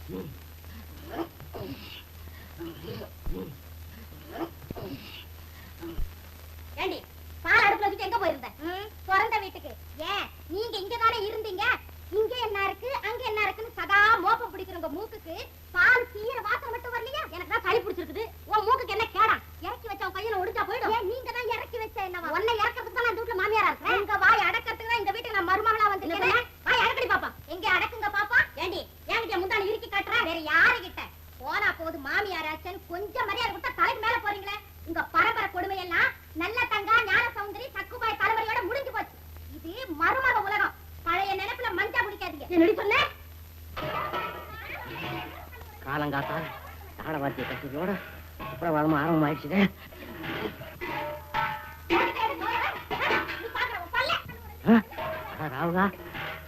ஏண்டி பால் அடுப்புல வச்சுட்டு எங்க போயிருந்த? பிறந்த வீட்டுக்கு. ஏன் நீங்க இங்கதானே இருந்தீங்க? இங்க என்ன இருக்கு அங்க என்ன இருக்குன்னு சதா மோப்பம் பிடிக்கிறவங்க மூக்குக்கு பால் தீர வாசம் மட்டும் வரலையா? எனக்கு தான் சளி பிடிச்சிருக்குது. உன் மூக்குக்கு என்ன கேடா? இறக்கி வச்ச உன் கையில ஒடிஞ்சா போயிடும். ஏன் நீங்க தான் இறக்கி வச்ச என்னவா? உன்னை இறக்கிறதுக்கு தான் நான் வீட்டுல மாமியாரா இருக்கேன். உங்க வாய் அடக்கிறதுக்கு தான் இந்த வீட்டுக்கு நான் மருமகளா வந்திருக்கேன். வாய் அடக்கடி பாப்பா. எங்க அடக்குங்க பாப்பா. ஏண்டி என்கிட்ட முந்தானி இறுக்கி காட்டுற? வேற யாரு கிட்ட போனா போது மாமியாராச்சன் கொஞ்சம் மரியாதை கொடுத்தா தலைக்கு மேல போறீங்களே. உங்க பரம்பரை கொடுமை எல்லாம் நல்ல தங்கா ஞான சௌந்தரி சக்குபாய் தலைமுறையோட முடிஞ்சு போச்சு. இது மருமக உலகம். பழைய நினைப்புல மஞ்சா குடிக்காதீங்க. என்னடி சொன்ன? காலங்காத்தா தாளவாத்திய கட்டியோட சுப்பிரபாதம் ஆரம்பமாயிடுச்சு. ராவுகா,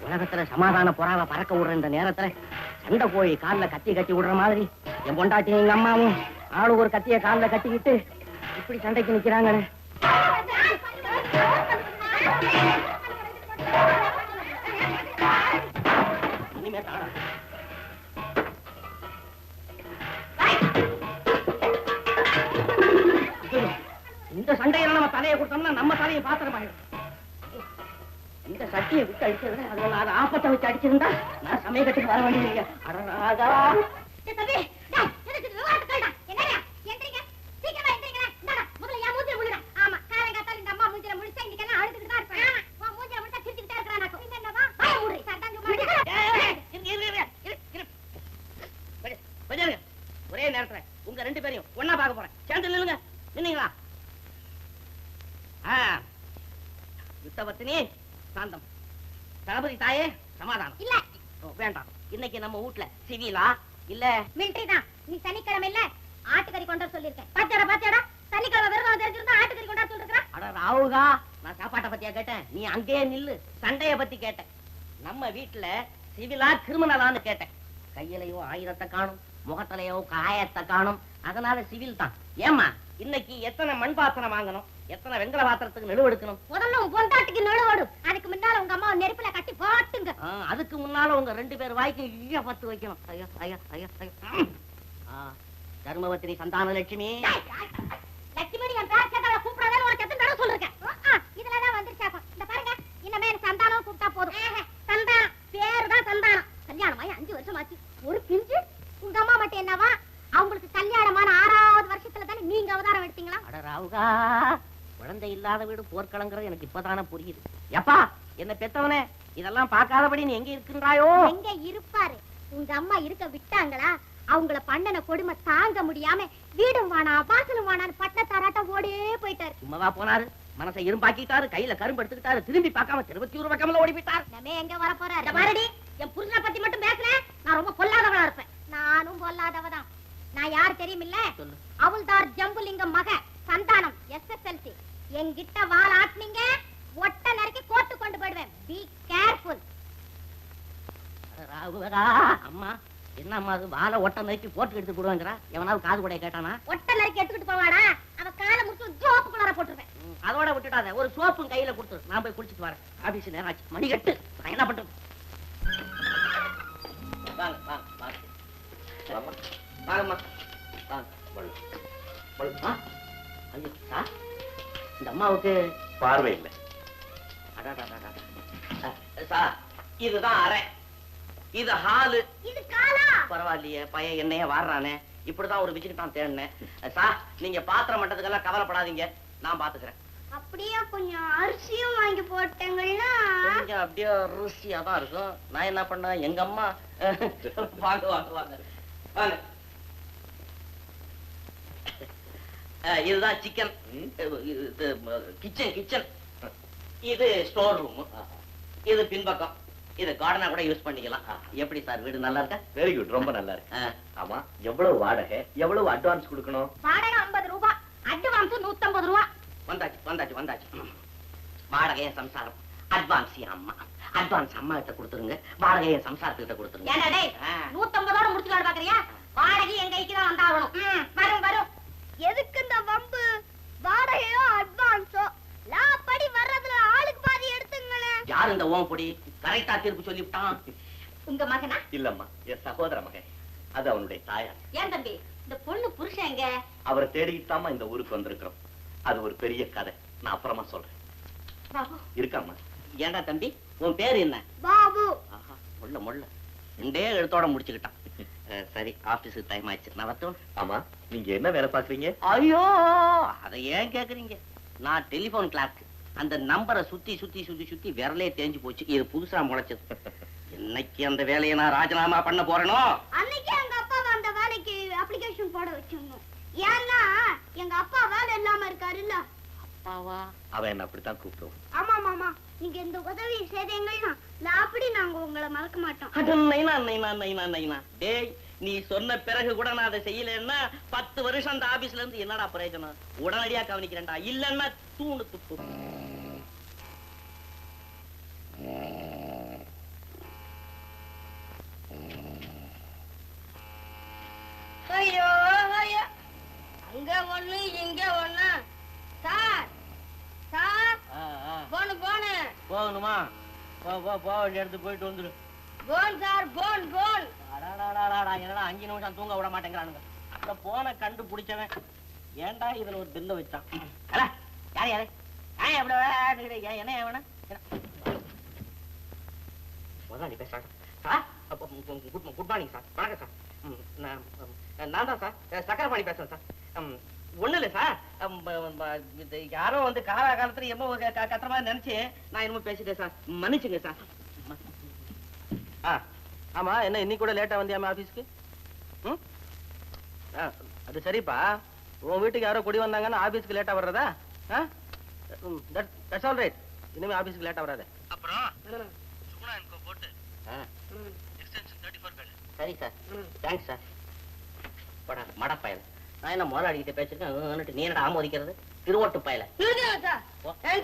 உலகத்துல சமாதான புறாவை பறக்க விடுற இந்த நேரத்துல சண்டை போய் காலில் கத்தி கட்டி விடுற மாதிரி என் பொண்டாட்டியும் எங்க அம்மாவும் ஆளு ஒரு கத்திய காலில் கட்டிக்கிட்டு இப்படி சண்டைக்கு நிக்கிறாங்களே. இனிமே தாடா இந்த சண்டையில நம்ம தலையை கொடுத்தோம்னா நம்ம தலையை பாத்திரமாயிடும். இந்த சட்டியை விட்டு அடிச்சதுல அதுல அது ஆப்பத்தை வச்சு அடிச்சிருந்தா நான் சமயக்கட்டுக்கு வர வேண்டியது. ஒரே நேரத்துல உங்க ரெண்டு பேரையும் ஒன்னா பார்க்க போறேன். சேர்ந்து நில்லுங்க. நின்னீங்களா? யுத்தபத்தினி சாந்தம், தளபதி தாயே சமாதானம். இல்ல வேண்டாம். இன்னைக்கு நம்ம வீட்ல சிவிலா இல்ல மிலிட்டரி தான். நீ சனிக்கிழமை இல்ல ஆட்டுக்கறி கொண்டு சொல்லிருக்கேன். பாத்தியாடா பாத்தியாடா, சனிக்கிழமை விரதம் தெரிஞ்சிருந்தா ஆட்டுக்கறி கொண்டா சொல்லிருக்கா. அட ராவுகா, நான் சாப்பாட்டை பத்தியா கேட்டேன். நீ அங்கேயே நில்லு. சண்டைய பத்தி கேட்டேன். நம்ம வீட்டுல சிவிலா கிரிமினலான்னு கேட்டேன். கையிலையும் ஆயுதத்தை காணும், முகத்திலையும் காயத்தை காணும். அதனால சிவில் தான். ஏமா இன்னைக்கு எத்தனை மண் பாத்திரம் வாங்கணும், எத்தனை வெங்கல பாத்திரத்துக்கு நெழு எடுக்கணும்? முதல்ல உன் பொண்டாட்டிக்கு நெழுவோடு. அதுக்கு முன்னால உங்க அம்மா நெருப்புல கட்டி போட்டுங்க. அதுக்கு முன்னால உங்க ரெண்டு பேர் வாய்க்கு ஈய பத்து வைக்கணும். ஐயா ஐயா ஐயா ஐயா. தர்மவத்தினி சந்தான லட்சுமி. லட்சுமி என் பேர் கேட்டால கூப்பிடாதே உனக்கு எத்தனை தடவை சொல்லிருக்கேன். இதுலதான் வந்துருச்சாக்கும். இந்த பாருங்க, இனிமே சந்தானம் கூப்பிட்டா போதும். சந்தானம் பேரு தான் சந்தானம். கல்யாணமாயி 5 வருஷம் ஆச்சு. ஒரு பிஞ்சு. உங்க அம்மா மட்டும் என்னவா? அவங்களுக்கு கல்யாணமான 6வது வருஷத்துல தானே நீங்க அவதாரம் எடுத்தீங்களா? அட ராவுகா, குழந்தை இல்லாத வீடு போர்க்களங்கிறது எனக்கு இப்பதானே புரியுது. எப்பா என்ன பெத்தவனே, இதெல்லாம் பார்க்காதபடி நீ எங்க இருக்கின்றாயோ? எங்க இருப்பாரு? உங்க அம்மா இருக்க விட்டாங்களா? அவங்கள பண்ணன கொடுமை தாங்க முடியாம வீடும் வானா வாசலும் வானான்னு பட்டத்தாராட்ட ஓடியே போயிட்டாரு. சும்மாவா போனாரு? மனசை இரும்பாக்கிட்டாரு, கையில கரும்பு எடுத்துக்கிட்டாரு, திரும்பி பார்க்காம 21 பக்கம்ல ஓடி போயிட்டாரு. நம்ம எங்க வர போறாரு? பாரடி, என் புருஷனை பத்தி மட்டும் பேசுறேன். நான் ரொம்ப பொல்லாதவளா இருப்பேன். நானும் பொல்லாதவதான். நான் யார் தெரியுமில்ல? அவுல்தார் ஜம்புலிங்கம் மக சந்தானம், SSLC. என்கிட்ட வால் ஆட்டினீங்க ஒட்ட நறுக்கி கோட்டு கொண்டு போயிடுவேன். Be careful. அம்மா என்னம்மா அது வாழை ஒட்ட நறுக்கி போட்டு எடுத்து போடுவாங்கிறா? எவனாவது காது கூட கேட்டானா? ஒட்ட நறுக்கி எடுத்துக்கிட்டு போவாடா. அவ காலை முடிச்சு சோப்பு கலர போட்டுருவேன். அதோட விட்டுட்டாத. ஒரு சோப்பும் கையில கொடுத்து நான் போய் குளிச்சுட்டு வரேன். ஆபீஸ் நேரம் ஆச்சு. மணி கட்டு. நான் என்ன பண்றது? வாங்க வாங்க வாங்க வாங்கம்மா வாங்க. ஐயோ சார், இந்த அம்மாவுக்கு பார்வை இல்லை. சார், இதுதான் அறை, இது ஹாலு, இது காலா. பரவாயில்லையே, பையன் என்னைய வாடுறானே. இப்படிதான் ஒரு விசிட்டு தேடினேன். சார், நீங்க பாத்திரம் மட்டத்துக்கெல்லாம் கவலைப்படாதீங்க, நான் பாத்துக்கிறேன். அப்படியே கொஞ்சம் அரிசியும் வாங்கி போட்டீங்கன்னா கொஞ்சம் அப்படியே ருசியா தான் இருக்கும். நான் என்ன பண்ணேன், எங்க அம்மா வாங்க வாங்க வாங்க வாங்க. இதுதான் சிக்கன், கிச்சன் கிச்சன். இது ஸ்டோர் ரூம், இது பின்பக்கம். இது கார்டனா கூட யூஸ் பண்ணிக்கலாம். எப்படி சார், வீடு நல்லா இருக்கா? வெரி குட், ரொம்ப நல்லா இருக்கு. ஆமா, எவ்வளவு வாடகை, எவ்வளவு அட்வான்ஸ் கொடுக்கணும்? வாடகை 50 ரூபாய், அட்வான்ஸ் 150 ரூபாய். வந்தாச்சு வந்தாச்சு வந்தாச்சு. வாடகைய சம்சாரம், அட்வான்ஸ் அம்மா. அட்வான்ஸ் அம்மா கிட்ட கொடுத்துருங்க, வாடகைய சம்சாரத்துக்கிட்ட கொடுத்துருங்க. 150 முடிச்சுக்காடு பாக்குறியா? வாடகை எங்க கைக்கு தான் வந்தாகணும். வரும் வரும். எதுக்கு இந்த வம்பு? வாடகையோ அட்வான்ஸோ லாபடி வர்றதுல ஆளுக்கு பாதி எடுத்துங்களே. யார் இந்த ஓம்பொடி? கரெக்டா தீர்ப்பு சொல்லிவிட்டான். உங்க மகனா? இல்லம்மா, என் சகோதர மகன். அது அவனுடைய தாயார். ஏன் தம்பி இந்த பொண்ணு புருஷன் எங்க? அவரை தேடிக்கிட்டாமா இந்த ஊருக்கு வந்திருக்கிறோம். அது ஒரு பெரிய கதை, நான் அப்புறமா சொல்றேன். பாபு இருக்காமா? ஏண்டா தம்பி, உன் பேர் என்ன? பாபு. ஆஹா, முள்ள முள்ள ரெண்டே எழுத்தோட முடிச்சுக்கிட்டான். சரி, ஆபீஸுக்கு டைம் ஆயிடுச்சு, நான் வரட்டும். ஆமா, நீங்க என்ன வேலை பாக்குறீங்க? ஐயோ, அதை ஏன் கேக்குறீங்க? நான் டெலிபோன் கிளார்க். அந்த நம்பரை சுத்தி சுத்தி சுத்தி சுத்தி விரலே தேஞ்சு போச்சு. இது புதுசா முளைச்சது. இன்னைக்கு அந்த வேலையை நான் ராஜினாமா பண்ண போறேனோ? அன்னைக்கு எங்க அப்பா அந்த வேலைக்கு அப்ளிகேஷன் போட வச்சிருந்தோம். ஏன்னா எங்க அப்பா வேலை இல்லாம இருக்காருல்ல. அப்பாவா? அவன் என்ன அப்படித்தான் கூப்பிடுவான். ஆமா மாமா, நீங்க இந்த உதவி செய்தீங்கன்னா அப்படி நாங்க உங்களை மறக்க மாட்டோம். டேய், நீ சொன்ன பிறகு கூட நான் அதை செய்யலன்னா 10 வருஷம் அந்த ஆபீஸ்ல இருந்து என்னடா பிரயோஜனம்? உடனடியா கவனிக்கிறேன்டா, இல்லன்னா தூணு துப்பு. ஐயோ ஐயா, அங்க ஒண்ணு இங்க ஒண்ணு. சார் சார், போன் போன் போகணுமா? போ வேண்டிய இடத்துக்கு போயிட்டு வந்துடு. Phone sir, phone phone. என்னடா 5 நிமிஷம் தூங்க விட மாட்டேங்கிறானுங்க. அந்த போனை கண்டுபிடிச்சவன் ஏன்டா இதுல ஒரு பில்ல வச்சான்? யாரு யாரு என்ன வேணும்? முதலாளி பேசுறாங்க. Sir, good morning sir. வணக்கம் சார். நான் தான் சார் சக்கரபாணி பேசுறேன் சார். ஒண்ணு இல்ல சார், யாரோ வந்து காலத்துல எம்மோ கத்துற மாதிரி நினைச்சு நான் என்னமோ பேசிட்டேன் சார், மன்னிச்சுங்க சார். ஆமா, என்ன இன்னைக்கு கூட லேட்டா வந்தியாம ஆபீஸ்க்கு? அது சரிப்பா, உன் வீட்டுக்கு யாரோ குடி வந்தாங்கன்னா ஆபீஸ்க்கு லேட்டா வர்றதா? That's all right. இனிமே ஆபீஸ்க்கு லேட்டா வராத. அப்புறம் சுகுணா எனக்கு போட்டு எக்ஸ்டென்ஷன் 34 சரி சார். Thanks sir. போடா மடப்பயல், நான் என்ன முதலாளிகிட்ட பேசிருக்கேன், நீ என்னடா ஆமோதிக்கிறது? திருவோட்டு பயல.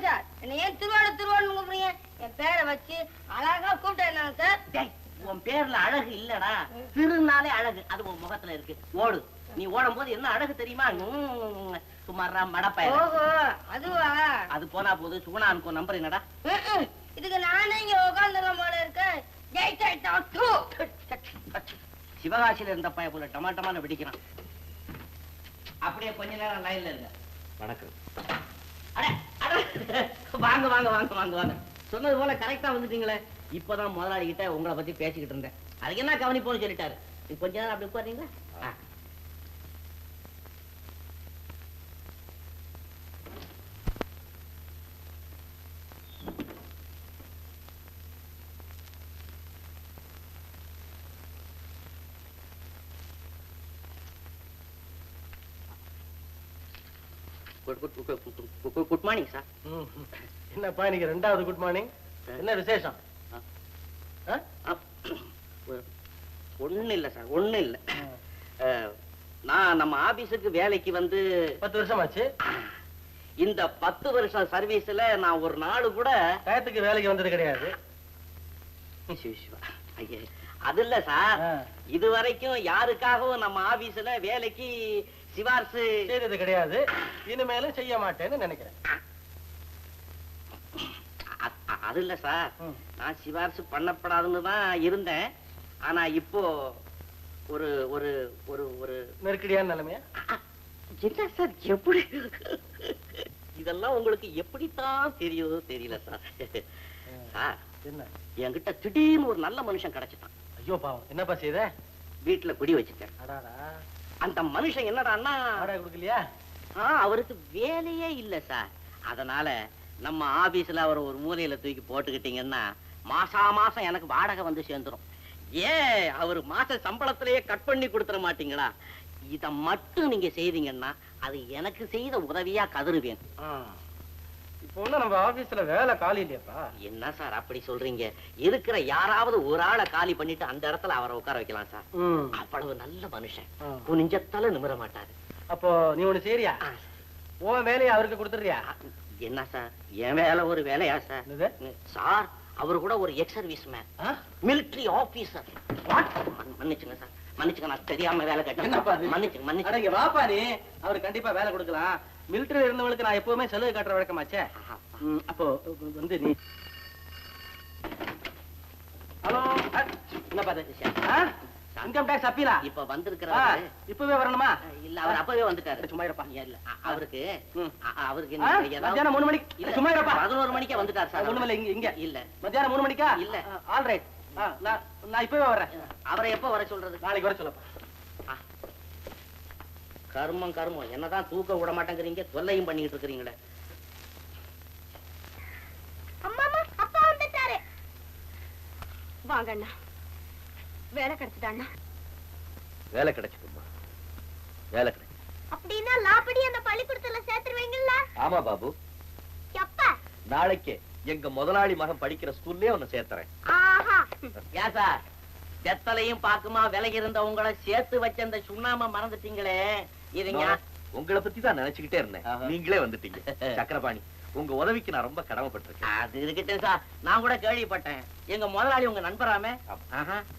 சார், என்ன ஏன் திருவாடு கூப்பிடுறீங்க? என் பேரை வச்சு அழகா கூப்பிட்டேன் சார். உன் பேர்ல அழகு இல்லடா, திருநாளே அழகு. அது உன் முகத்துல இருக்கு. ஓடு, நீ ஓடும் போது என்ன அழகு தெரியுமா? சுமாரா மடப்பயல். அதுவா? அது போனா போது. சுகுணானுக்கு நம்பர் என்னடா? இதுக்கு நானே இங்க உட்காந்துற போல இருக்கேன். சிவகாசியில இருந்த பைய போல டமாட்டமான வெடிக்கிறான். அப்படியே கொஞ்ச நேரம் லைன்ல இருங்க. வணக்கம். வாங்க வாங்க வாங்க வாங்க வாங்க. சொன்னது போல கரெக்டா வந்துட்டீங்களே. இப்பதான் முதலாளி கிட்ட உங்களை பத்தி பேசிக்கிட்டு இருந்தேன். அதுக்கு என்ன கவனிப்போன்னு சொல்லிட்டாரு. கொஞ்ச நேரம் அப்படி உட்காருங்களா? Good morning sir. என்னப்பா இன்னைக்கு 2வது குட் மார்னிங்? என்ன விசேஷம்? ஒண்ணு இல்ல சார், ஒண்ணு இல்ல. நான் நம்ம ஆபீஸுக்கு வேலைக்கு வந்து 10 வருஷம் ஆச்சு. இந்த 10 வருஷம் சர்வீஸ்ல நான் ஒரு நாள் கூட டயத்துக்கு வேலைக்கு வந்தது கிடையாது. அது இல்ல சார், இது வரைக்கும் யாருக்காகவும் நம்ம ஆபீஸ்ல வேலைக்கு சிபாரிசு செய்தது கிடையாது. இனிமேலும் செய்ய மாட்டேன்னு நினைக்கிறேன். அது இல்ல சார், நான் சிபாரிசு பண்ணப்படாதுன்னு தான் இருந்தேன். ஆனா இப்போ ஒரு ஒரு ஒரு ஒரு நெருக்கடியான நிலைமையா? என்ன சார், எப்படி இதெல்லாம் உங்களுக்கு எப்படித்தான் தெரியுதோ தெரியல சார். சார், என்ன என்கிட்ட திடீர்னு ஒரு நல்ல மனுஷன் கிடைச்சிட்டான். ஐயோ பாவம், என்னப்பா செய்த? வீட்டுல குடி வச்சுட்டேன். அந்த மனுஷன் என்னடான்னா கொடுக்கலையா? அவருக்கு வேலையே இல்ல சார். அதனால நம்ம ஆபீஸ்ல அவர் ஒரு மூலையில தூக்கி போட்டுக்கிட்டீங்கன்னா மாசா மாசம் எனக்கு வாடகை வந்து சேர்ந்துரும். ஏன் அவர் மாச சம்பளத்திலேயே கட் பண்ணி கொடுத்துட மாட்டீங்களா? இத மட்டும் நீங்க செய்தீங்கன்னா அது எனக்கு செய்த உதவியா கதறுவேன். இப்போ ஒண்ணு நம்ம ஆபீஸ்ல வேலை காலி இல்லையாப்பா? என்ன சார் அப்படி சொல்றீங்க? இருக்கிற யாராவது ஒரு ஆளை காலி பண்ணிட்டு அந்த இடத்துல அவரை உட்கார வைக்கலாம் சார். அவ்வளவு நல்ல மனுஷன், குனிஞ்சத்தால நிமிர மாட்டாரு. அப்போ நீ ஒண்ணு சரியா? உன் வேலையை அவருக்கு கொடுத்துறியா? என்ன சார், என் வேலை ஒரு வேலையா சார்? சார், அவரு கூட ஒரு ex service man, military officer. மன்னிச்சுங்க சார், மன்னிச்சுங்க, நான் தெரியாம வேலை கேட்டேன். மன்னிச்சுங்க மன்னிச்சுங்க. வாப்பா நீ, அவரு கண்டிப்பா வேலை கொடுக்கலாம். மிலிட்டரியில இருந்தவங்களுக்கு நான் எப்பவுமே செலவு காட்டுற வழக்கமாச்சே. அப்போ வந்து நீ ஹலோ, என்னப்பா இன்கம் டாக்ஸ் அப்பீலா இப்ப வந்திருக்கிறாரு. இப்பவே வரணுமா? இல்ல அவர் அப்பவே வந்துட்டாரு. சும்மா இருப்பா. இல்ல அவருக்கு அவருக்கு மத்தியானம் 3 மணிக்கு. சும்மா இருப்பா. 11 மணிக்கே வந்துட்டாரு சார். ஒண்ணுமில்ல, இங்க இல்ல மத்தியானம் 3 மணிக்கா? இல்ல. All right. நான் இப்பவே வரேன். அவரை எப்ப வர சொல்றது? நாளைக்கு வர சொல்லப்பா. கர்மம் கர்மம், என்னதான் தூக்க விட மாட்டேங்கிறீங்க, தொல்லையும் பண்ணிட்டு இருக்கிறீங்களே. அம்மா அப்பா வந்துட்டாரு. வாங்க அண்ணா, வேலை கிடைச்சிட்டாண்ணா. வேலை கிடைச்சிட்டுமா? வேலை கிடைச்சு. அப்படின்னா லாபடி அந்த பள்ளிக்கூடத்துல சேர்த்துருவீங்கல்ல? ஆமா பாபு, எப்ப? நாளைக்கே எங்க முதலாளி மகன் படிக்கிற ஸ்கூல்லயே உன்னை சேர்த்துறேன். ஆஹா. ஏன் சார், செத்தலையும் பாக்குமா விலகி இருந்த உங்களை சேர்த்து வச்ச அந்த சுண்ணாம மறந்துட்டீங்களே. இதுங்க உங்களை பத்தி தான் நினைச்சுக்கிட்டே இருந்தேன். நீங்களே வந்துட்டீங்க. சக்கரபாணி, உங்க உதவிக்கு நான் ரொம்ப கடமைப்பட்டிருக்கேன். அது இருக்கட்டும் சார், நான் கூட கேள்விப்பட்டேன் எங்க முதலாளி உங்க நண்பராமே.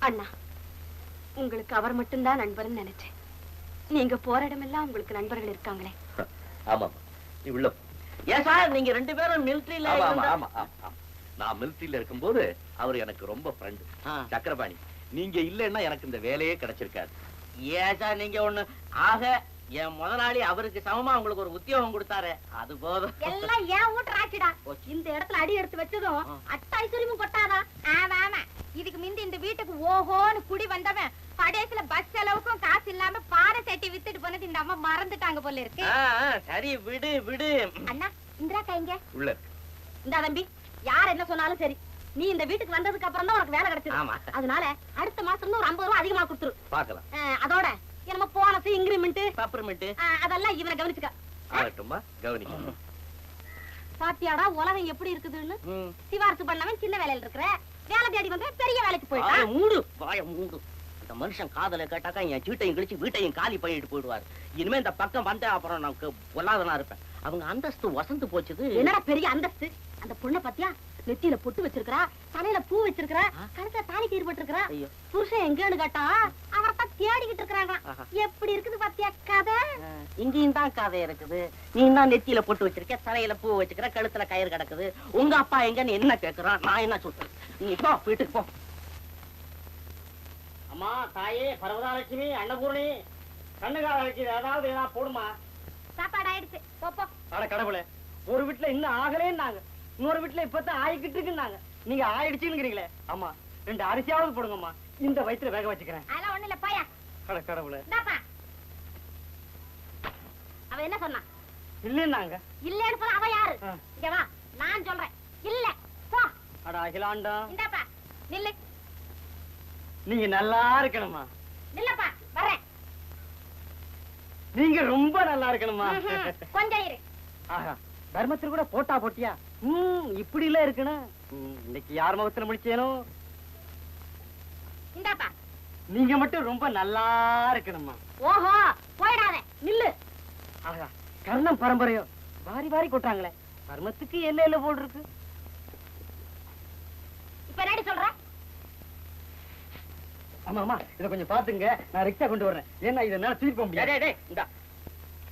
அண்ணா, உங்களுக்கு அவர் மட்டும்தான் நண்பர்னு நினைச்சேன். நீங்க போற இடமெல்லாம் உங்களுக்கு நண்பர்கள் இருக்காங்களே. ஆமா, நீ உள்ள போ. ஏன் சார், நீங்க 2 பேரும் மிலிட்டரியில? நான் மிலிட்டரியில இருக்கும்போது அவர் எனக்கு ரொம்ப ஃப்ரெண்டு. சக்கரபாணி, நீங்க இல்லன்னா எனக்கு இந்த வேலையே கிடைச்சிருக்காது. ஏன் சார் நீங்க ஒண்ணு ஆக, என் முதலாளி அவருக்கு சமமா உங்களுக்கு ஒரு உத்தியோகம் கொடுத்தாரு, அது போதும். எல்லாம் ஏன் வீட்டு ராட்சிடா. இந்த இடத்துல அடி எடுத்து வச்சதும் அட்டாய்சரியும் கொட்டாதா? ஆமா, இதுக்கு முந்தி இந்த வீட்டுக்கு ஓஹோன்னு குடி வந்தவன் கடைசியில பஸ் செலவுக்கும் காசு இல்லாம பாறை சட்டி வித்துட்டு போனது இந்த அம்மா மறந்துட்டாங்க போல இருக்கு. சரி விடு விடு. அண்ணா, இந்திரா கைங்க உள்ள இந்த தம்பி, யார் என்ன சொன்னாலும் சரி, நீ இந்த வீட்டுக்கு வந்ததுக்கு அப்புறம் தான் உனக்கு வேலை கிடைச்சது. ஆமா. அதனால அடுத்த மாசம் ஒரு 50 ரூபாய் அதிகமா கொடுத்துரு. பாக்கலாம். அதோட என்னமோ போனஸ், இன்கிரிமெண்ட், பப்பர்மெண்ட் அதெல்லாம் இவனை கவனிச்சுக்க. ஆகட்டும்மா, கவனிக்க. பாத்தியாடா உலகம் எப்படி இருக்குதுன்னு. சிவாரசு பண்ணவன் சின்ன வேலையில இருக்கிற, வேலை தேடி வந்து பெரிய வேலைக்கு போயிட்டான். மூடு வாய மூடு. இந்த மனுஷன் காதல கேட்டாக்கா என் சீட்டையும் கழிச்சு வீட்டையும் காலி பண்ணிட்டு போயிடுவாரு. இனிமே இந்த பக்கம் வந்த அப்புறம் நமக்கு பொல்லாதனா இருப்பேன். அவங்க அந்தஸ்து வசந்து போச்சுது. என்னடா பெரிய அந்தஸ்து? அந்த பொண்ணை பாத்தியா? நெத்தியில பொட்டு வச்சிருக்கா, தலையில பூ வச்சிருக்கா, கழுத்துல தாலி தீர்பட்டு. புருஷன் எங்கன்னு கேட்டா அவர்தான் தேடிக்கிட்டு இருக்கிறாங்க. எப்படி இருக்குது பாத்தியா கதை? இங்கேயும் தான் கதை இருக்குது. நீ தான் நெத்தியில பொட்டு வச்சிருக்க, தலையில பூ வச்சுக்கிற, கழுத்துல கயிறு கிடக்குது. உங்க அப்பா எங்கன்னு என்ன கேக்குறான், நான் என்ன சொல்றேன்? நீ போ, வீட்டுக்கு போ. அம்மா, தாயே, பரவதாலட்சுமி, அன்னபூர்ணி, கண்ணுகாலட்சுமி, ஏதாவது போடுமா. சாப்பாடு ஆயிடுச்சு, போ. அட கடவுளே, ஒரு வீட்டுல இன்னும் ஆகலேன்னாங்க, இன்னொரு வீட்டுல இப்பதான் ஆயிக்கிட்டு இருக்குன்னாங்க. நீங்க ஆயிடுச்சுங்கிறீங்களே. ஆமா, 2 அரிசியாவது போடுங்கம்மா, இந்த வயித்துல வேக வச்சுக்கிறேன். அதெல்லாம் ஒண்ணு இல்ல, பாயா. அட கடவுளே. அவ என்ன சொன்னா? இல்லன்னாங்க. இல்லன்னு சொல்ல அவ யாரு? இங்க வா, நான் சொல்றேன். இல்ல, போ. அட அகிலாண்டா, இந்தாப்பா, நில்லு. நீங்க நல்லா இருக்கணுமா. நில்லப்பா, வரேன். நீங்க ரொம்ப நல்லா இருக்கணுமா. கொஞ்சம் இரு. ஆஹா, தர்மத்தில் கூட போட்டா போட்டியா? இப்படி எல்லாம் இருக்கணும். இன்னைக்கு யார் முகத்துல முடிச்சேனோ. இந்தாப்பா. நீங்க மட்டும் ரொம்ப நல்லா இருக்கணுமா. ஓஹோ, போயிடாத, நில்லு. ஆஹா, கர்ணம் பரம்பரையோ வாரி வாரி கொட்டாங்களே, கர்மத்துக்கு எல்ல போல் இருக்கு. இப்ப என்னடி சொல்ற? ஆமா, இத கொஞ்சம் பாத்துங்க, நான் ரிக்ஷா கொண்டு வரேன். ஏன்னா இத என்னால தூக்கி போக முடியாது.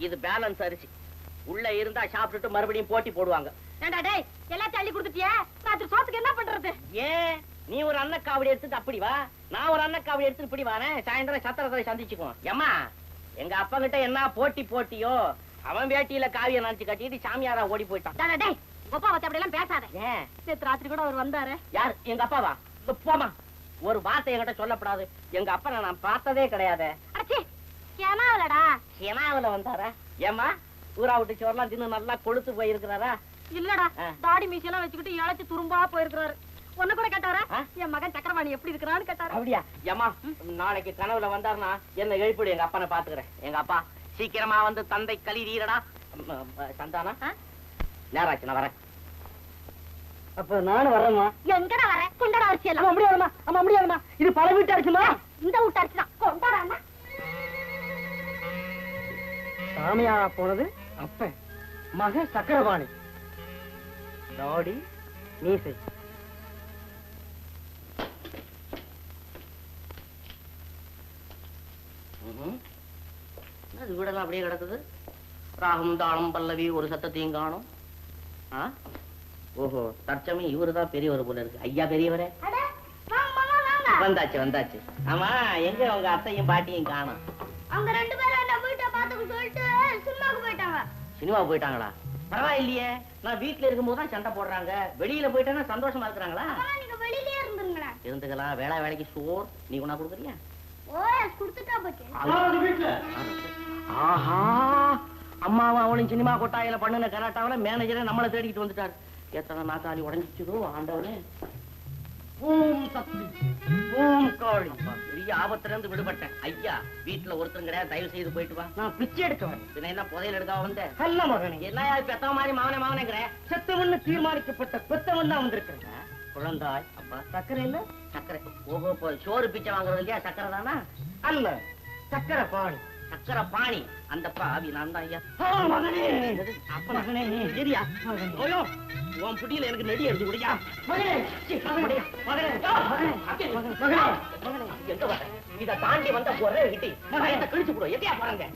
இது பேலன்ஸ் அரிசி, உள்ள இருந்தா சாப்பிட்டுட்டு மறுபடியும் போட்டி போடுவாங்க. ஏண்டா டேய், எல்லாத்தையும் அள்ளி கொடுத்துட்டியா? ராத்திரி சோத்துக்கு என்ன பண்றது? ஏன் நீ ஒரு அன்னக்காவடி எடுத்துட்டு அப்படி வா, நான் ஒரு அன்னக்காவடி எடுத்துட்டு இப்படி வரேன். சாயந்தரம் சத்திரத்தை சந்திச்சுக்குவோம். ஏமா, எங்க அப்பா கிட்ட என்ன போட்டியோ, அவன் வேட்டியில காவிய நினைச்சு கட்டிட்டு சாமியாரா ஓடி போயிட்டான். டேய், அப்பா வச்சு அப்படி எல்லாம் பேசாத. ஏன் நேத்து ராத்திரி கூட அவர் வந்தாரு. யார்? எங்க அப்பாவா? போமா, ஒரு வார்த்தை என்கிட்ட சொல்லப்படாது. எங்க அப்பா நான் பார்த்ததே கிடையாது. அடச்சி, கேனாவலடா. கேனாவல வந்தாரா? ஏமா, ஊரா விட்டு சோறலாம் தின்னு நல்லா கொழுத்து போயிருக்கிறாரா? இல்லடா, தாடி மீசெல்லாம் வச்சுக்கிட்டு இழைச்சு துரும்பா போயிருக்கிறாரு. ஒண்ணு கூட கேட்டாரா? என் மகன் சக்கரவாணி எப்படி இருக்கிறான்னு கேட்டாரு. அப்படியா? ஏமா, நாளைக்கு கனவுல வந்தாருன்னா என்ன எழுப்பிடு, எங்க அப்பா பாத்துக்கிறேன். எங்க அப்பா சீக்கிரமா வந்து தந்தை கலிரீரடா. சந்தானா, நேராச்சு, நான் வரேன். அப்ப நானும் வரேம்மா. எங்கடா வர? கொண்டாட அரிசி எல்லாம். முடியாதுமா, ஆமா முடியாதுமா, இது பல வீட்டு அரிசிமா. இந்த வீட்டு அரிசி தான். கொண்டாடா. சாமியாரா போனது அப்ப மக சக்கரவாணி, தாடி மீசை. அது வீடெல்லாம் அப்படியே கிடக்குது. ராகம் தாளம் பல்லவி ஒரு சத்தத்தையும் காணும். ஓஹோ, தற்சமயம் இவருதான் பெரியவர் போல இருக்கு. ஐயா பெரியவரே, வந்தாச்சு வந்தாச்சு. ஆமா, எங்க உங்க அத்தையும் பாட்டியும் காணோம்? அவங்க 2 பேரும் என்ன வீட்டை பாத்துக்க சொல்லிட்டு சினிமாவுக்கு போயிட்டாங்க. சினிமா போயிட்டாங்களா? பரவாயில்லையே, நான் வீட்டுல இருக்கும்போது தான் சண்டை போடுறாங்க. வெளியில போயிட்டா சந்தோஷமா இருக்கிறாங்களா? நீங்க வெளியிலே இருந்துங்களேன். இருந்துக்கலாம். வேலைக்கு சோறு நீ கொண்டா கொடுக்குறியா? ஓஎஸ் குடுத்துட்டா போச்சு. ஆஹா, அம்மாவும் அவளும் சினிமா கொட்டாயில பண்ணுன கராட்டாவில மேனேஜரை நம்மளை தேடிக்கிட்டு வந்துட்டாரு. எத்தனை நாக்காளி உடஞ்சிச்சதோ ஆண்டவனே. ஓம் சக்தி, ஓம் காளி. பெரிய ஆபத்துல இருந்து விடுபட்டேன். ஐயா, வீட்டுல ஒருத்தரும் கிடையாது, தயவு செய்து போயிட்டு வா. நான் பிச்சை எடுக்கவன். என்ன புதையல் எடுக்காம வந்தேன்? அல்ல மகனே, என்ன பெத்தவ மாதிரி மாவனேங்கிற செத்தவன்னு தீர்மானிக்கப்பட்ட பெத்தவன் தான் வந்திருக்கிறேன். குழந்தாய், அப்பா சக்கரை இல்ல? சக்கரை. ஓஹோ, சோறு பிச்சை வாங்குறது இல்லையா? சக்கரை தானா? அல்ல, சக்கரை பாணி. சக்கரை பாணி. அந்த பாவி நான் தான் ஐயா. மகனே, அப்ப மகனே சரியா? ஓயோ, உன் புடியில எனக்கு நெடி எடுத்து குடியா. மகனே, எங்க வர? இத தாண்டி வந்த ஒரே கிட்டி மகனை கிழிச்சு போடு. எதையா பாருங்க.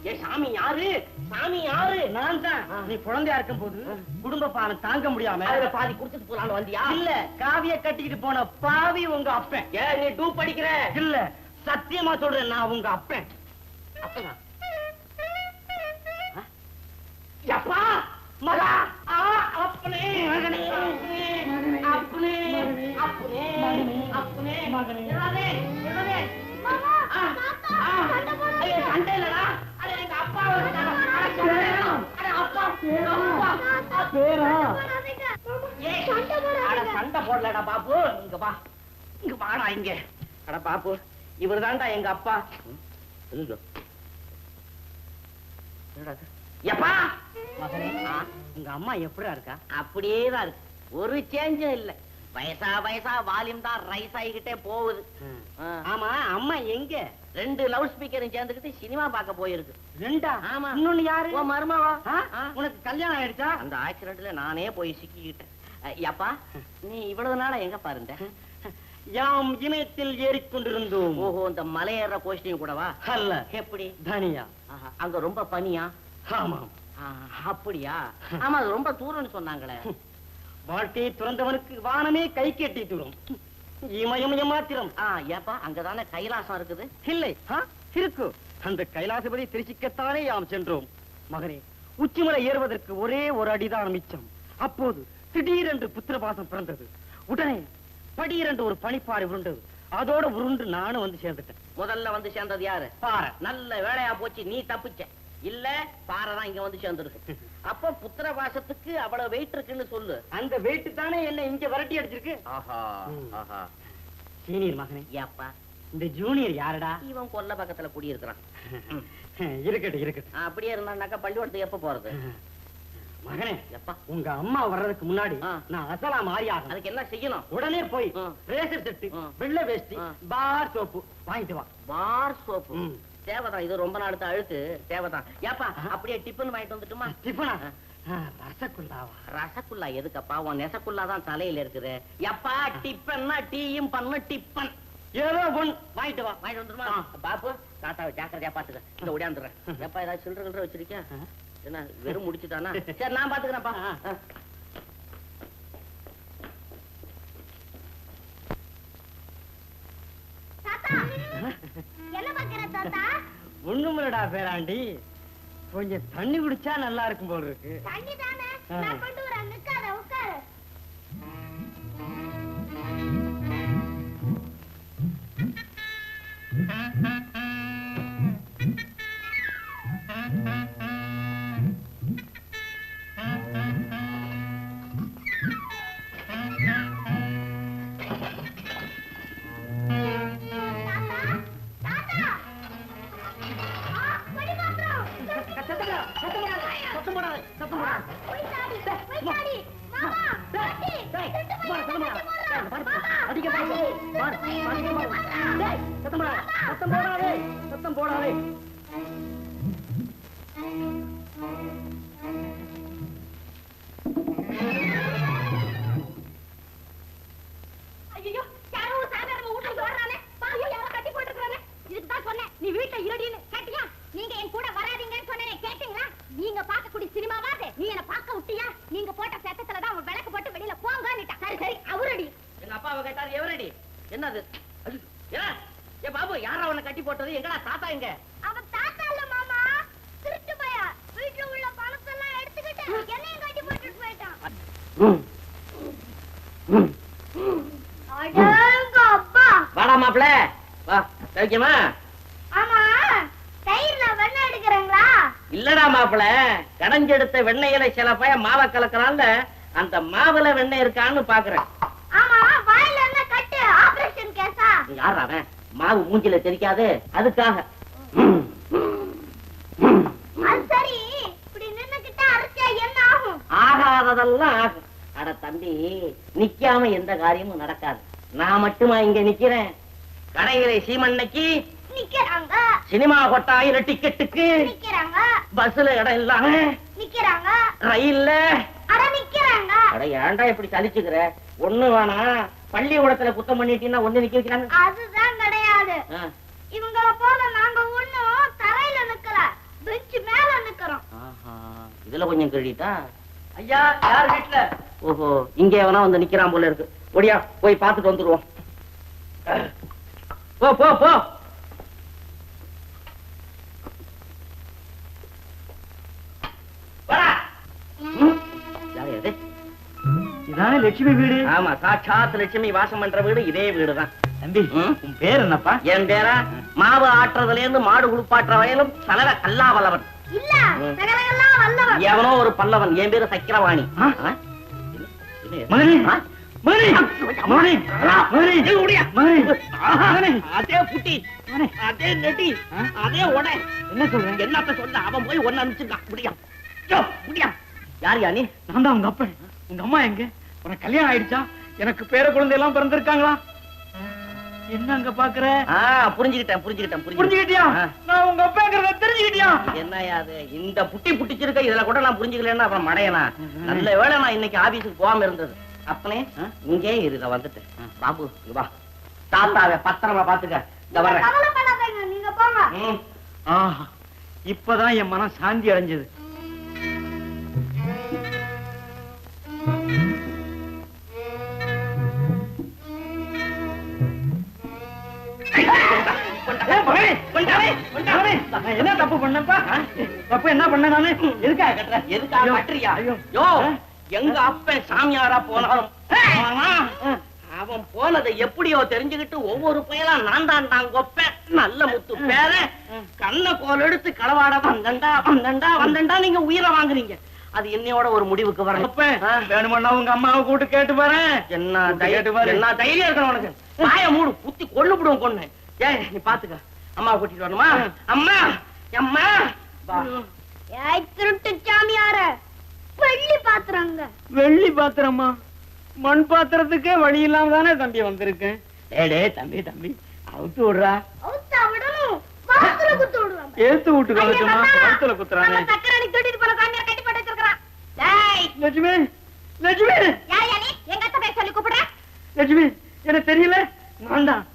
ஏ சாமி யாரு? சாமி யாரு? நான் தான். நீ குழந்தையா இருக்கும் போது குடும்ப பாலம் தாங்க முடியாம அதுல பாதி குடிச்சிட்டு போலான்னு வந்தியா? இல்ல, காவிய கட்டிக்கிட்டு போன பாவி உங்க அப்பன். ஏன் நீ டூ படிக்கிற? இல்ல, சத்தியமா சொல்றேன், நான் உங்க அப்பன். அப்பனா? அப்பா மகா, அப்பனே மகனே, அப்பனே அப்பனே அப்பனே மகனே. சண்டை இல்லடா, அது எங்க அப்பா. சண்டை போடலடா பாப்பு. இங்க வா, இங்க வாடா. இங்க அட பாப்பு, இவர் தான்டா எங்க அப்பா. எப்பா மகனே, உங்க அம்மா எப்படியா இருக்கா? அப்படியேதான் இருக்கு, ஒரு சேஞ்சும் இல்ல. வயசா வால்யூம் தான் ரைஸ் ஆகிக்கிட்டே போகுது. ஆமா, அம்மா எங்க? 2 லவுட் ஸ்பீக்கரும் சேர்ந்துக்கிட்டு சினிமா பார்க்க போயிருக்கு. 2? ஆமா. இன்னொன்னு யாரு? உன் மருமவா. உனக்கு கல்யாணம் ஆயிடுச்சா? அந்த ஆக்சிடென்ட்ல நானே போய் சிக்கிக்கிட்டேன். அப்பா, நீ இவ்வளவு நாளா எங்க பாருந்த? யாம் இமயத்தில் ஏறிக்கொண்டிருந்தோம். ஓஹோ, இந்த மலையேற கோஷ்டியும் கூடவா? அல்ல. எப்படி? தனியா. அங்க ரொம்ப பனியா? ஆமாம். அப்படியா? ஆமா, அது ரொம்ப தூரம்னு சொன்னாங்களே. வாழ்க்கையை துறந்தவனுக்கு வானமே கை கட்டி தூரம். இமயம் மாத்திரம். ஏப்பா, அங்கதானே கைலாசம் இருக்குது? இல்லை, இருக்கு. அந்த கைலாசபதி திருச்சிக்கத்தானே யாம் சென்றோம். மகனே, உச்சிமலை ஏறுவதற்கு ஒரே ஒரு அடிதான் மிச்சம். அப்போது திடீரென்று புத்திரபாசம் பிறந்தது. உடனே படீரென்று ஒரு பனிப்பாறை உருண்டது. அதோட உருண்டு நானும் வந்து சேர்ந்துட்டேன். முதல்ல வந்து சேர்ந்தது யாரு? பாறை. நல்ல வேலையா போச்சு, நீ தப்பிச்ச. இல்ல, பாறை தான் இங்க வந்து சேர்ந்துருக்கு. அப்ப புத்திரபாசத்துக்கு அவ்வளவு வெயிட் இருக்குன்னு சொல்லு. அந்த வெயிட் தானே என்ன இங்க விரட்டி அடிச்சிருக்கு. ஆஹா ஆஹா. சீனியர் மகனே. ஏப்பா, இந்த ஜூனியர் யாருடா? இவன் கொல்ல பக்கத்துல குடி இருக்கிறான். இருக்கட்டும் இருக்கட்டும். அப்படியே இருந்தான்னாக்கா பள்ளிக்கூடத்துக்கு எப்ப போறது? மகனே, எப்பா, உங்க அம்மா வர்றதுக்கு முன்னாடி நான் அசலா மாறி ஆகும். அதுக்கு என்ன செய்யணும்? உடனே போய் ரேசர் செட்டு, வெள்ளை வேஷ்டி, பார் சோப்பு வாங்கிட்டு வா. பார் சோப்பு தேவைதான். இது ரொம்ப நாளுக்கு அழுக்கு தேவைதான். ஏப்பா, அப்படியே டிஃபன் வாங்கிட்டு வந்துட்டுமா? டிஃபனா? ரசகுல்லாவா? ரசகுல்லா எதுக்கப்பா? உன் நெசகுல்லா தான் தலையில இருக்குது. எப்பா, டிஃபன்னா டீயும் பண்ணு டிஃபன். ஏதோ ஒன் வாங்கிட்டு வா. வாங்கிட்டு வந்துருமா? பாப்பு, தாத்தாவை ஜாக்கிரதையா பாத்துக்க. இந்த ஓடியாந்துடுறேன். எப்பா, ஏதாவது சில்லற வச்சிருக்கேன்? என்ன வெறும் முடிச்சுட்டானா? சரி, நான் பாத்துக்கிறேன்ப்பா. ஒண்ணுமில்லடா பேராண்டி, கொஞ்சம் தண்ணி குடிச்சா நல்லா இருக்கும் போல இருக்கு. தண்ணி தானே, நான் கொண்டு வரேன். நிக்காத, உட்காரு. சத்தம் போடாதே. ஐயோ, யாரோ சாதாரண வீட்டுக்கு வர்றானே. பாவி, யாரோ கட்டி போட்டுக்கறானே. இதுக்கு தான் சொன்னேன், நீ வீட்டை இருடின்னு. கேட்டியா? நீங்க என் கூட வராதீங்கன்னு சொன்னேனே, கேட்டீங்களா? நீங்க பார்க்க கூடிய சினிமாவா அது? நீ என்ன பார்க்க விட்டியா? நீங்க போட்ட சத்தத்துல தான் அவன் விளக்கு போட்டு வெளியில போங்கன்னுட்டா. சரி சரி, அவரடி. எங்க அப்பாவை கேட்டாரு, எவரடி? என்ன யார அவனை கட்டி போட்டது? எங்கடா தாத்தா எங்க? அவன் தாத்தா இல்ல மாமா, திருட்டு பையா. வீட்டுல உள்ள பணத்தை எல்லாம் எடுத்துக்கிட்டு என்னையும் கட்டி போட்டுட்டு போயிட்டான். அடங்க அப்பா. வாடா மாப்பிள, வா. சௌக்கியமா? ஆமா, தயிர்ல வெண்ணெய் எடுக்கிறீங்களா? இல்லடா மாப்பிள, கடைஞ்செடுத்த வெண்ணெயில சில பய மாவை கலக்கறான்ல, அந்த மாவுல வெண்ணெய் இருக்கான்னு பாக்குறேன். ஆமா, வாயில என்ன கட்டு? ஆபரேஷன் கேஸா? யாரா அவன்? மாவு மூஞ்சில தெரிக்காது, அதுக்காக. அது சரி, இப்படி நின்னுக்கிட்டே அரைச்சா என்ன ஆகும்? ஆகாததெல்லாம் ஆகும். அட தம்பி, நிக்காம எந்த காரியமும் நடக்காது. நான் மட்டுமா இங்க நிக்கிறேன்? கடைகளை சீமண்ணைக்கு நிக்கிறாங்க, சினிமா கொட்டாயிர டிக்கெட்டுக்கு நிக்கிறாங்க, பஸ்ல இடம் இல்லாம நிக்கிறாங்க, ரயில்ல அட நிக்கிறாங்க. அட ஏன்டா இப்படி சலிச்சுக்கிற? ஒண்ணு வேணா, பள்ளிக்கூடத்துல குத்தம் பண்ணிட்டீங்கன்னா ஒண்ணு நிக்க வைக்கிறாங்க. அதுதான் கிடையாது. இவங்கள போல நாங்க ஒண்ணும் தரையில நிக்கல, பெஞ்ச் மேல நிக்கிறோம். இதுல கொஞ்சம் கேட்டா. ஐயா, யார் வீட்டுல? ஓஹோ, இங்க எவனா வந்து நிக்கிறான் போல இருக்கு. ஒடியா, போய் பார்த்துட்டு வந்துருவோம். போ போ போ. இதானே லட்சுமி வீடு? ஆமா, சாட்சாத் லட்சுமி வாசம் பண்ற வீடு இதே வீடுதான். தம்பி, உன் பேர் என்னப்பா? என் பேரா? மாவு ஆட்டுறதுல இருந்து மாடு குளிப்பாட்டுற வயலும் சலர கல்லா வல்லவன். இல்ல, சகலகெல்லாம் வல்லவன். எவனோ ஒரு பல்லவன். என் பேரு சக்கரவாணி. அதே புட்டி, அதே நெட்டி, அதே உடை. என்ன சொல்றேன்? என்னத்த சொல்ல? அவன் போய் ஒன்னு அனுப்பிச்சிருக்கான். முடியும் முடியும். யார் யா நீ? நான் தான் உங்க அப்பன். உங்க அம்மா எங்க? உனக்கு கல்யாணம் ஆயிடுச்சா? எனக்கு பேர குழந்தை எல்லாம் பிறந்திருக்காங்களா? என்ன அங்க பாக்குற? புரிஞ்சுக்கிட்டேன் புரிஞ்சுக்கிட்டியா? நான் உங்க அப்பாங்கிறத தெரிஞ்சுக்கிட்டியா? என்னையா அது? இந்த புட்டி புட்டிச்சிருக்க இதுல கூட நான் புரிஞ்சுக்கலன்னா அப்புறம் மடையனா? நல்ல வேளை நான் இன்னைக்கு ஆபீஸுக்கு போகாம இருந்தது. அப்பனே, இங்கே இருக்க வந்துட்டேன். பாபு, இங்க வா. தாத்தாவை பத்திரமா பாத்துக்க. இந்த வர்றேன். கவலைப்படாதீங்க, நீங்க போங்க. இப்பதான் என் மனம் சாந்தி அடைஞ்சது. என்ன தப்பு பண்ணப்பா? தப்பு என்ன பண்ண? நானு எதுக்காக கட்டுற? எதுக்காக கட்டுறியா? யோ, எங்க அப்பன் சாமியாரா போனாலும் அவன் போனதை எப்படியோ தெரிஞ்சுக்கிட்டு ஒவ்வொரு பயலா நான் தான் கொப்பேன். நல்ல முத்து பேர கண்ண கோல் எடுத்து களவாட வந்தண்டா நீங்க உயிரை வாங்குறீங்க. அது என்னையோட ஒரு முடிவுக்கு வரணும். வேணுமண்ணா உங்க அம்மாவை கூட்டு கேட்டு பாரு. என்ன தைரியம் இருக்கணும் உனக்கு? வாய மூடு, குத்தி கொள்ளுபிடுவோம் கொண்டு. ஏய், நீ பாத்துக்க. அம்மாவை கூட்டிட்டு வரணுமா? அம்மா அம்மா திருட்டு சாமியார வெள்ளி பாத்துறாங்க. வெள்ளி பாத்திரமா? மண் பாத்திரத்துக்கே வழி இல்லாம தானே தம்பி வந்திருக்கேன். ஏடே தம்பி தம்பி, அவுத்து விடுறா. அவுத்தா விடணும், வாசல குத்து விடுவாங்க. ஏத்து விட்டு கலச்சுமா, வயித்துல குத்துறானே. சக்கரடி தூட்டிட்டு போன சாமியார் கட்டி போட்டு வச்சிருக்கான். டேய் லட்சுமி, லட்சுமி. யார் யா நீ? எங்க அத்தை பேர் சொல்லி கூப்பிடுற? லட்சுமி, எனக்கு தெரியல. நான் தான்.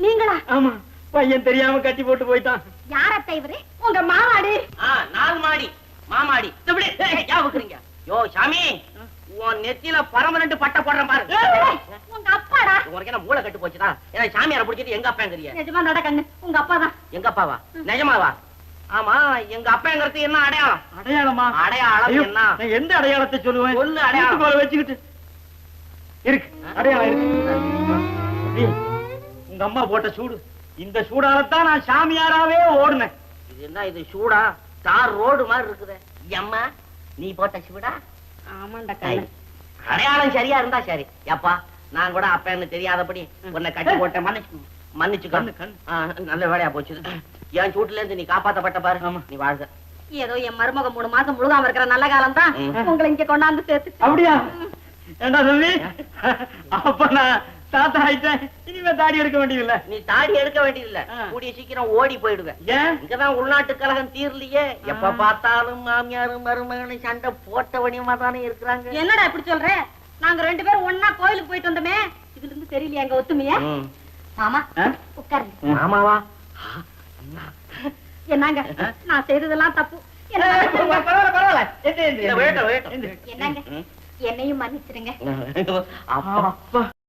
நீங்களா? ஆமா, பையன் தெரியாம கட்டி போட்டு போயிட்டான். யார் அத்தை இவரு? உங்க மாமாடு. 4 மாடி மாமாடி. ஞாபகம். யோ சாமி, உன் நெத்தியில பரமனண்ட் பட்டை போடுறேன் பாரு. உங்க அப்பாடா. உனக்கு என்ன மூளை கட்டு போச்சுடா? ஏன்னா சாமியாரை பிடிச்சிட்டு எங்க அப்பாங்கறிய? நிஜமா நடக்கண்ணு, உங்க அப்பாதான். எங்க அப்பாவா? நிஜமாவா? ஆமா, எங்க அப்பாங்கிறது என்ன அடையாளம்? அடையாளமா? அடையாளம் என்ன? நான் எந்த அடையாளத்தை சொல்லுவேன்? சொல்லு அடையாளம். போல வச்சுக்கிட்டு இருக்கு அடையாளம் இருக்கு. உங்க அம்மா போட்ட சூடு, இந்த சூடாலத்தான் நான் சாமியாராவே ஓடுனேன். இது என்ன இது சூடா? தார் ரோடு மாதிரி இருக்குது. அம்மா, நீ போட்ட சூடா? ஆமாண்டா. அடையாளம் சரியா இருந்தா சரி. எப்பா, நான் கூட அப்பன்னு தெரியாதபடி உன்னை கட்டி போட்டேன். மன்னிச்சுக்க. நல்ல வேலையா போச்சு. என் சூட்டுல இருந்து நீ காப்பாத்தப்பட்ட பாரு. நீ வாழ்க. ஏதோ என் மருமக 3 மாசம் முழுகாம இருக்கிற நல்ல காலம் தான் உங்களை இங்க கொண்டாந்து சேர்த்து. அப்படியா? என்ன சொல்லி? அப்ப நான் தாத்தா ஆயிட்டேன். இனிமே தாடி எடுக்க வேண்டியதில்லை. நீ தாடி எடுக்க வேண்டியதில்லை. கூடிய சீக்கிரம் ஓடி போயிடுவேன். ஏன்? இங்கதான் உள்நாட்டு கழகம் தீரலையே. எப்ப பார்த்தாலும் மாமியாரும் மருமகனும் சண்டை போட்டவனியமா தானே இருக்கிறாங்க. என்னடா இப்படி சொல்ற? நாங்க 2 பேரும் ஒன்னா கோயிலுக்கு போயிட்டு வந்தோமே, இதுல இருந்து தெரியலையா எங்க ஒத்துமையா? மாமா உட்காருங்க. மாமாவா? என்னங்க, நான் செய்ததெல்லாம் தப்பு. என்னங்க, என்னையும் மன்னிச்சிருங்க. அப்பா,